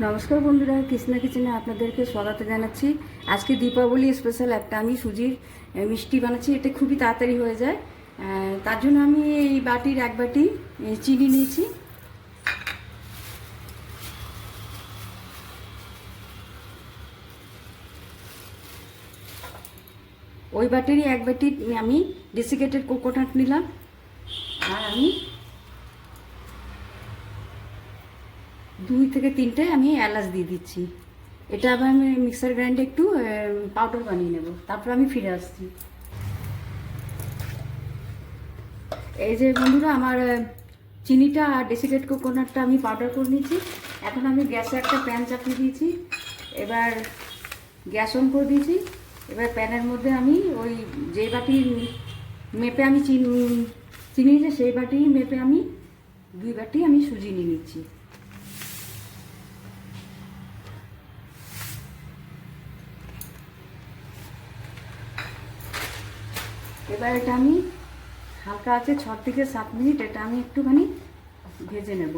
নমস্কার বন্ধুরা, কৃষ্ণা কিচেনে আপনাদেরকে স্বাগত জানাচ্ছি। আজকে দীপাবলি স্পেশাল একটা আমি সুজির মিষ্টি বানাচ্ছি। এটা খুবই তাড়াতাড়ি হয়ে যায়। তার জন্য আমি এই বাটির এক বাটি চিনি নিয়েছি। ওই বাটিরই এক বাটি আমি ডেসিকেটেড কোকোনাট নিলাম। আর আমি 2 থেকে 3টে আমি এলাচ দিয়ে দিচ্ছি। এটা আবার আমি মিক্সার গ্রাইন্ডে একটু পাউডার বানিয়ে নেব, তারপর আমি ফিরে আসছি। এই যে বন্ধুরা, আমার চিনিটা আর ডেসিকেট কোকোনাটটা আমি পাউডার করে নিয়েছি। এখন আমি গ্যাসে একটা প্যান চাপিয়ে দিয়েছি। এবার গ্যাস অন করে দিয়েছি। এবার প্যানের মধ্যে আমি ওই যে বাটির মেপে আমি চিনি যে সেই বাটি মেপে আমি 2 বাটি আমি সুজি নিয়ে নিচ্ছি। এবার এটা আমি হালকা আছে 6 থেকে 7 মিনিট এটা আমি একটুখানি ভেজে নেব।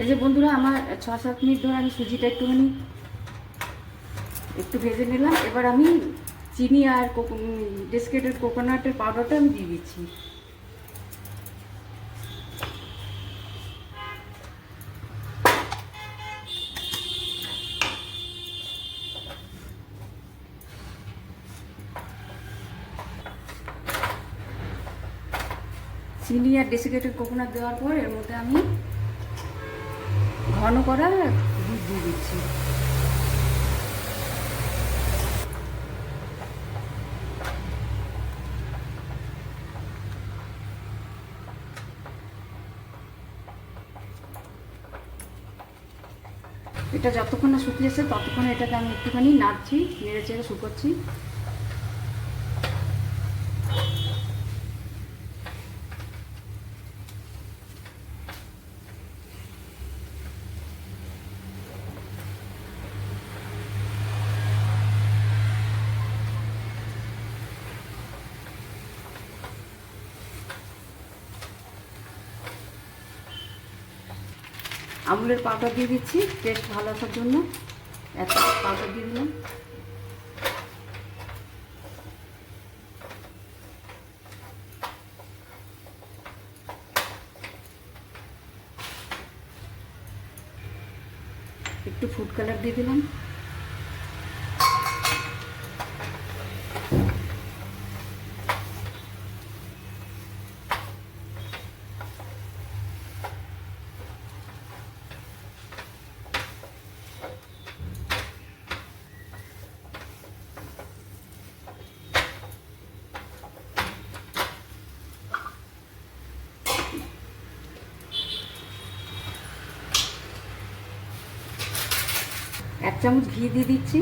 এই যে বন্ধুরা, আমার 6-7 মিনিট ধরে আমি সুজিটা একটু ভেজে নিলাম। এবার আমি চিনি আর ডেসিকেটেড কোকোনাটের পাউডারটা আমি দিয়ে দিচ্ছি। চিনি আর ডেসিকেটেড কোকোনাট দেওয়ার পর এর মধ্যে আমি ঘন করা দুধ দিয়ে দিচ্ছি। এটা যতক্ষণ না শুকিয়েছে ততক্ষণ এটাকে আমি একটুখানি নাড়ছি, নেড়ে চেড়ে শুকোচ্ছি। আমুলের পাউডার দিয়ে দিচ্ছি টেস্ট ভালো আসার জন্য। এত পাউডার দিয়ে দিলাম। একটু ফুড কালার দিয়ে দিলাম। এক চামচ ঘি দিয়ে দিচ্ছি।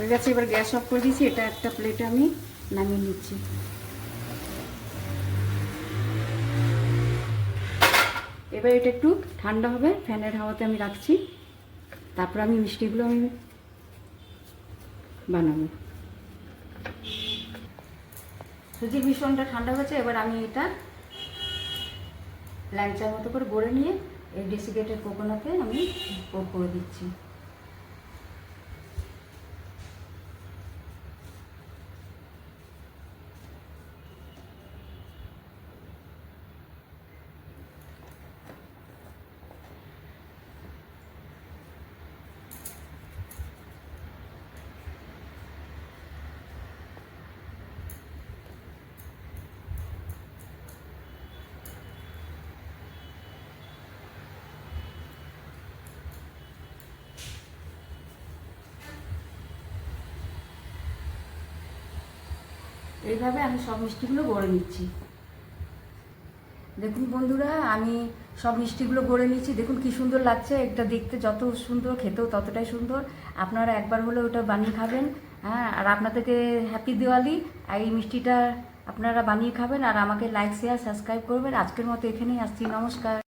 হয়ে গেছে। এবার গ্যাস অফ করে দিয়েছি। এটা একটা প্লেটে আমি নামিয়ে নিচ্ছি। এবার এটা একটু ঠান্ডা হবে, ফ্যানের হাওয়াতে আমি রাখছি। তারপর আমি মিষ্টিগুলো আমি বানাবো। সুজির মিশ্রণটা ঠান্ডা হয়েছে। এবার আমি এটা ল্যাংচার মতো করে গড়ে নিয়ে এই ডেসিকেটেড কোকোনাটে আমি পোর করে দিচ্ছি। এইভাবে আমি সব মিষ্টিগুলো গড়ে নিচ্ছি। দেখুন বন্ধুরা, আমি সব মিষ্টিগুলো গড়ে নিচ্ছি। দেখুন কি সুন্দর লাগছে, এটা দেখতে যত সুন্দর খেতেও ততটাই সুন্দর। আপনারা একবার হলে ওটা বানিয়ে খাবেন। হ্যাঁ, আর আপনাদেরকে হ্যাপি দিওয়ালি। আর এই মিষ্টিটা আপনারা বানিয়ে খাবেন, আর আমাকে লাইক শেয়ার সাবস্ক্রাইব করবেন। আজকের মতো এখানেই আসছি, নমস্কার।